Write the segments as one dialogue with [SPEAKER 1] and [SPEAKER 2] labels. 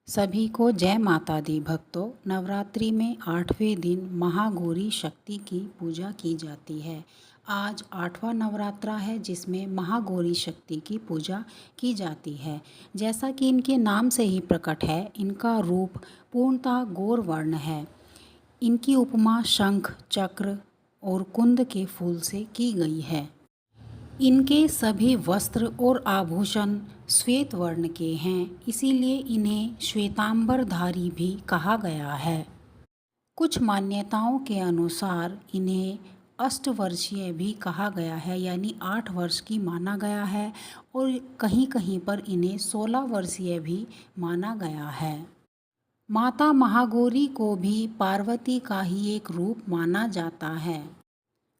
[SPEAKER 1] सभी को जय माता दी भक्तों। नवरात्रि में 8वें दिन महागौरी शक्ति की पूजा की जाती है। आज 8वां नवरात्रा है जिसमें महागौरी शक्ति की पूजा की जाती है। जैसा कि इनके नाम से ही प्रकट है, इनका रूप पूर्णतः गौर वर्ण है। इनकी उपमा शंख, चक्र और कुंद के फूल से की गई है। इनके सभी वस्त्र और आभूषण श्वेत वर्ण के हैं, इसीलिए इन्हें श्वेतांबरधारी भी कहा गया है। कुछ मान्यताओं के अनुसार इन्हें अष्टवर्षीय भी कहा गया है, यानी 8 वर्ष की माना गया है, और कहीं कहीं पर इन्हें 16 वर्षीय भी माना गया है। माता महागौरी को भी पार्वती का ही एक रूप माना जाता है।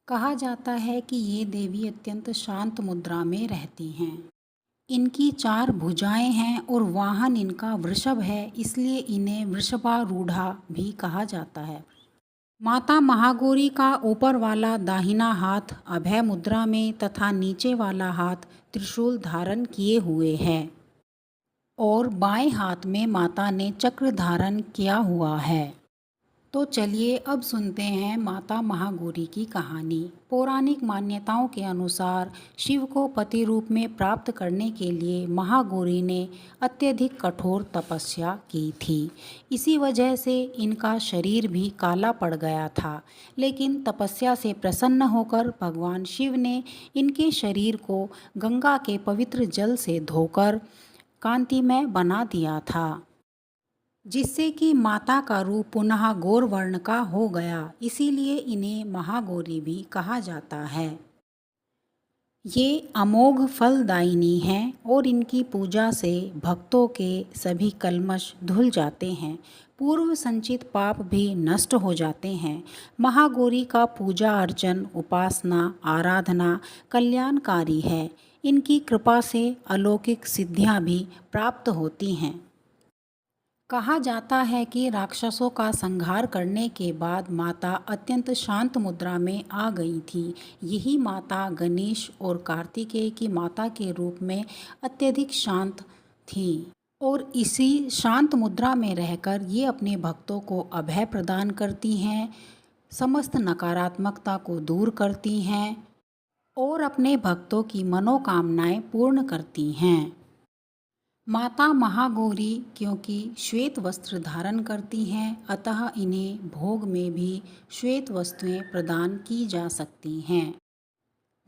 [SPEAKER 1] कहा जाता है कि ये देवी अत्यंत शांत मुद्रा में रहती हैं। इनकी 4 भुजाएं हैं और वाहन इनका वृषभ है, इसलिए इन्हें वृषभारूढ़ा भी कहा जाता है। माता महागौरी का ऊपर वाला दाहिना हाथ अभय मुद्रा में तथा नीचे वाला हाथ त्रिशूल धारण किए हुए है और बाएं हाथ में माता ने चक्र धारण किया हुआ है। तो चलिए अब सुनते हैं माता महागौरी की कहानी। पौराणिक मान्यताओं के अनुसार शिव को पति रूप में प्राप्त करने के लिए महागौरी ने अत्यधिक कठोर तपस्या की थी। इसी वजह से इनका शरीर भी काला पड़ गया था, लेकिन तपस्या से प्रसन्न होकर भगवान शिव ने इनके शरीर को गंगा के पवित्र जल से धोकर कांतिमय बना दिया था, जिससे कि माता का रूप पुनः गौर वर्ण का हो गया। इसीलिए इन्हें महागौरी भी कहा जाता है। ये अमोघ फलदायिनी हैं और इनकी पूजा से भक्तों के सभी कल्मश धुल जाते हैं, पूर्व संचित पाप भी नष्ट हो जाते हैं। महागौरी का पूजा अर्चन, उपासना, आराधना कल्याणकारी है। इनकी कृपा से अलौकिक सिद्धियां भी प्राप्त होती हैं। कहा जाता है कि राक्षसों का संहार करने के बाद माता अत्यंत शांत मुद्रा में आ गई थी। यही माता गणेश और कार्तिकेय की माता के रूप में अत्यधिक शांत थी और इसी शांत मुद्रा में रहकर ये अपने भक्तों को अभय प्रदान करती हैं, समस्त नकारात्मकता को दूर करती हैं और अपने भक्तों की मनोकामनाएं पूर्ण करती हैं। माता महागौरी क्योंकि श्वेत वस्त्र धारण करती हैं, अतः इन्हें भोग में भी श्वेत वस्तुएं प्रदान की जा सकती हैं।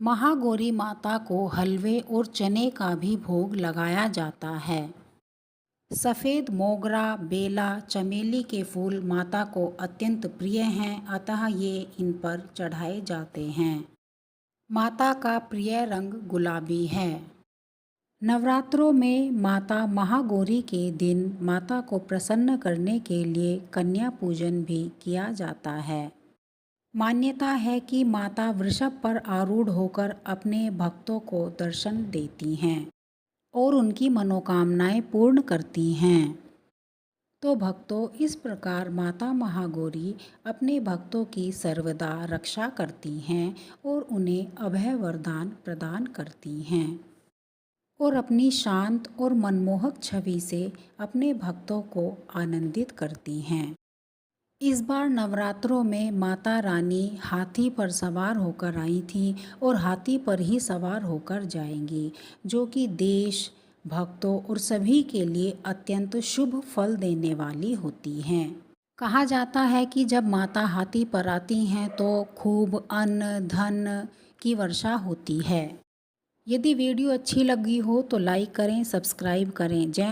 [SPEAKER 1] महागौरी माता को हलवे और चने का भी भोग लगाया जाता है। सफ़ेद मोगरा, बेला, चमेली के फूल माता को अत्यंत प्रिय हैं, अतः ये इन पर चढ़ाए जाते हैं। माता का प्रिय रंग गुलाबी है। नवरात्रों में माता महागौरी के दिन माता को प्रसन्न करने के लिए कन्या पूजन भी किया जाता है। मान्यता है कि माता वृषभ पर आरूढ़ होकर अपने भक्तों को दर्शन देती हैं और उनकी मनोकामनाएं पूर्ण करती हैं। तो भक्तों, इस प्रकार माता महागौरी अपने भक्तों की सर्वदा रक्षा करती हैं और उन्हें अभय वरदान प्रदान करती हैं और अपनी शांत और मनमोहक छवि से अपने भक्तों को आनंदित करती हैं। इस बार नवरात्रों में माता रानी हाथी पर सवार होकर आई थी और हाथी पर ही सवार होकर जाएंगी, जो कि देश, भक्तों और सभी के लिए अत्यंत शुभ फल देने वाली होती हैं। कहा जाता है कि जब माता हाथी पर आती हैं तो खूब अन्न धन की वर्षा होती है। यदि वीडियो अच्छी लगी हो तो लाइक करें, सब्सक्राइब करें। जय